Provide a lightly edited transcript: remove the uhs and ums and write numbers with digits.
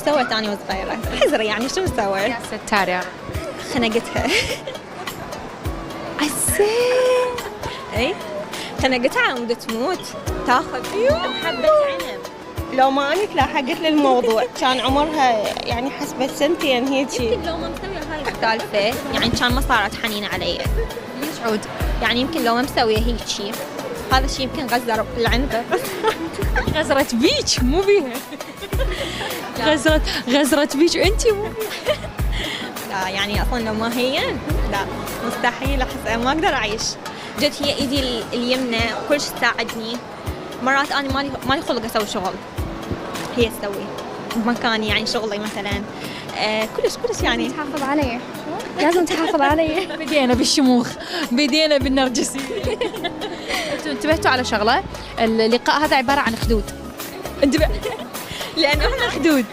سويت أنا وصغيرة؟ حزري يعني شو مسوي؟ يا ستار يا رب. خنقتها. السين. اي خنقتها عم تموت تاخذ حبة عنب. لو ما أنا تلاحقت للموضوع كان عمرها يعني حسب سنتين هيجي. يمكن لو ما مسوية هاي السالفة يعني كان ما صارت حنينة علي. ليش عود؟ يعني يمكن لو ما مسوية هيجي هذا الشيء يمكن غزر العنبة. غزرت بيك مو بيها. غزرت بيك وانتي مو بيها. لا يعني أصلا لو ما هي لا مستحيل أحس ما أقدر أعيش. جد هي إيدي اليمنى كل شيء تساعدني. مرات أنا مالي خلق أسوي شغل هي تسوي بمكاني يعني شغلي مثلا كلش يعني. تحافظ علي. لازم تحافظ علي. بدينا بالشموخ، بدينا بالنرجسي. انتبهتوا على شغلة، اللقاء هذا عبارة عن خدود. انتبه. لأنه إحنا خدود.